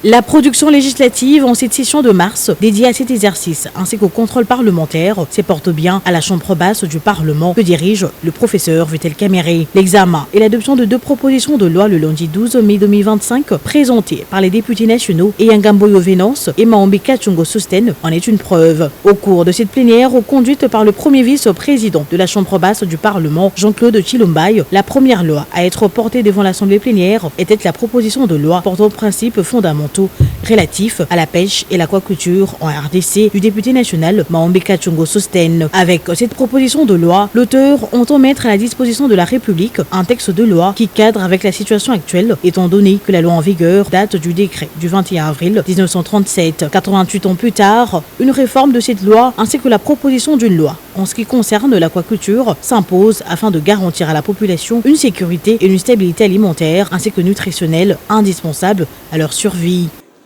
La production législative en cette session de mars, dédiée à cet exercice, ainsi qu'au contrôle parlementaire, se porte bien à la chambre basse du Parlement que dirige le professeur Vital Kamerhe. L'examen et l'adoption de 2 propositions de loi le lundi 12 mai 2025, présentées par les députés nationaux Eyangamboyo Venance et Maombi Kachungo Sosten, en est une preuve. Au cours de cette plénière, conduite par le premier vice-président de la chambre basse du Parlement, Jean-Claude Chilombaye, la première loi à être portée devant l'Assemblée plénière était la proposition de loi portant principes fondamentaux relatifs à la pêche et l'aquaculture en RDC du député national Maombi Kachungo Sosten. Avec cette proposition de loi, l'auteur entend mettre à la disposition de la République un texte de loi qui cadre avec la situation actuelle, étant donné que la loi en vigueur date du décret du 21 avril 1937. 88 ans plus tard, une réforme de cette loi ainsi que la proposition d'une loi en ce qui concerne l'aquaculture s'impose afin de garantir à la population une sécurité et une stabilité alimentaire ainsi que nutritionnelle indispensables à leur survie.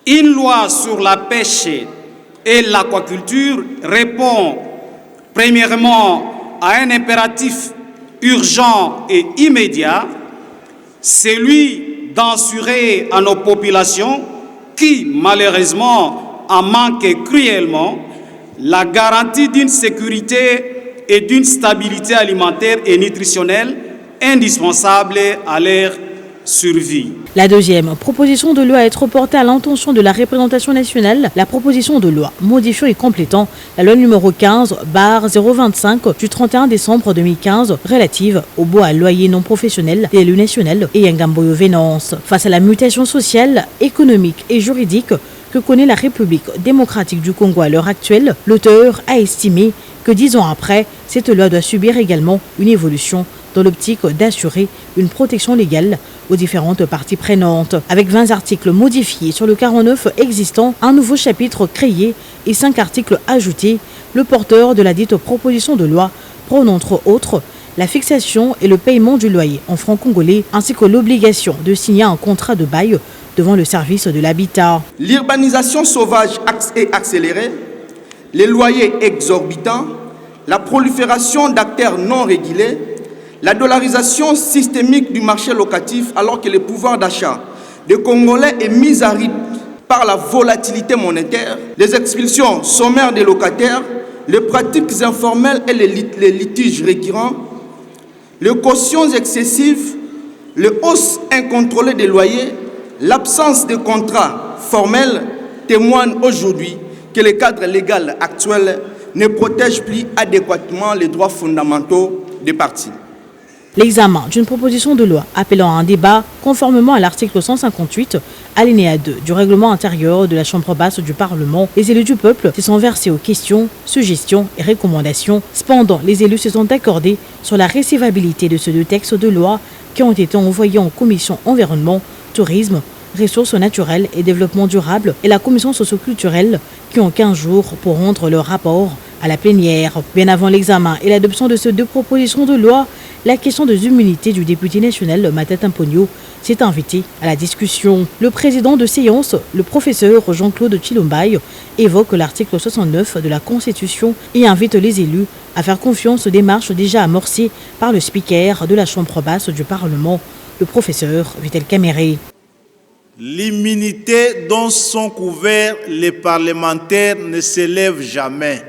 Une loi sur la pêche et l'aquaculture répond premièrement à un impératif urgent et immédiat, celui d'assurer à nos populations qui malheureusement en manquent cruellement la garantie d'une sécurité et d'une stabilité alimentaire et nutritionnelle indispensable à leur survie. La deuxième proposition de loi à être portée à l'intention de la représentation nationale, la proposition de loi modifiant et complétant la loi numéro 15/025 du 31 décembre 2015 relative au bois à loyer non professionnel des élus nationaux et Eyangamboyo Venance. Face à la mutation sociale, économique et juridique que connaît la République démocratique du Congo à l'heure actuelle, l'auteur a estimé que 10 ans après, cette loi doit subir également une évolution dans l'optique d'assurer une protection légale aux différentes parties prenantes. Avec 20 articles modifiés sur le 49 existant, un nouveau chapitre créé et 5 articles ajoutés, le porteur de la dite proposition de loi prône entre autres la fixation et le paiement du loyer en francs congolais ainsi que l'obligation de signer un contrat de bail devant le service de l'habitat. L'urbanisation sauvage et accélérée, les loyers exorbitants, la prolifération d'acteurs non régulés, la dollarisation systémique du marché locatif alors que le pouvoir d'achat des Congolais est mis à rythme par la volatilité monétaire, les expulsions sommaires des locataires, les pratiques informelles et les litiges récurrents, les cautions excessives, les hausses incontrôlées des loyers, l'absence de contrats formels témoignent aujourd'hui que le cadre légal actuel ne protège plus adéquatement les droits fondamentaux des parties. L'examen d'une proposition de loi appelant à un débat conformément à l'article 158, alinéa 2 du règlement intérieur de la Chambre basse du Parlement, les élus du peuple se sont versés aux questions, suggestions et recommandations. Cependant, les élus se sont accordés sur la recevabilité de ces 2 textes de loi qui ont été envoyés en commission environnement, tourisme, ressources naturelles et développement durable et la commission socio-culturelle qui ont 15 jours pour rendre leur rapport à la plénière. Bien avant l'examen et l'adoption de ces 2 propositions de loi, la question des immunités du député national Matata Mponyo s'est invitée à la discussion. Le président de séance, le professeur Jean-Claude Chilombaye, évoque l'article 69 de la Constitution et invite les élus à faire confiance aux démarches déjà amorcées par le speaker de la Chambre basse du Parlement, le professeur Vital Kamerhe. L'immunité dont sont couverts les parlementaires ne s'élève jamais.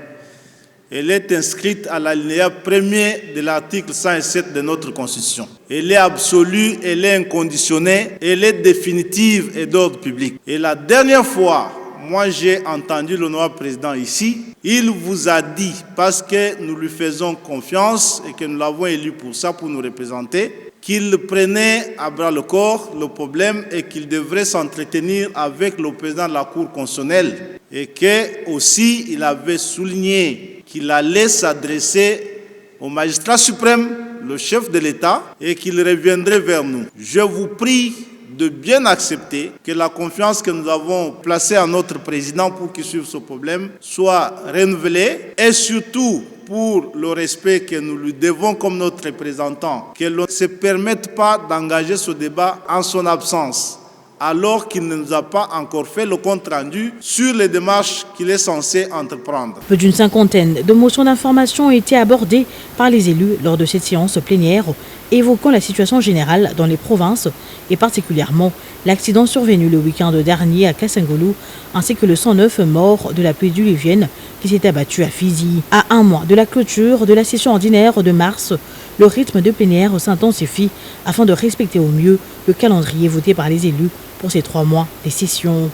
Elle est inscrite à l'alinéa 1er de l'article 107 de notre Constitution. Elle est absolue, elle est inconditionnée, elle est définitive et d'ordre public. Et la dernière fois, moi j'ai entendu l'honorable président ici, il vous a dit, parce que nous lui faisons confiance et que nous l'avons élu pour ça, pour nous représenter, qu'il prenait à bras le corps le problème et qu'il devrait s'entretenir avec le président de la Cour constitutionnelle et que aussi il avait souligné qu'il allait s'adresser au magistrat suprême, le chef de l'État, et qu'il reviendrait vers nous. Je vous prie de bien accepter que la confiance que nous avons placée en notre président pour qu'il suive ce problème soit renouvelée et surtout pour le respect que nous lui devons comme notre représentant, que l'on ne se permette pas d'engager ce débat en son absence, alors qu'il ne nous a pas encore fait le compte-rendu sur les démarches qu'il est censé entreprendre. Plus d'une cinquantaine de motions d'information ont été abordées par les élus lors de cette séance plénière évoquant la situation générale dans les provinces et particulièrement l'accident survenu le week-end dernier à Kassangolo ainsi que le 109 morts de la pluie diluvienne qui s'est abattue à Fizi. À un mois de la clôture de la session ordinaire de mars, le rythme de plénière s'intensifie afin de respecter au mieux le calendrier voté par les élus pour ces 3 mois des sessions.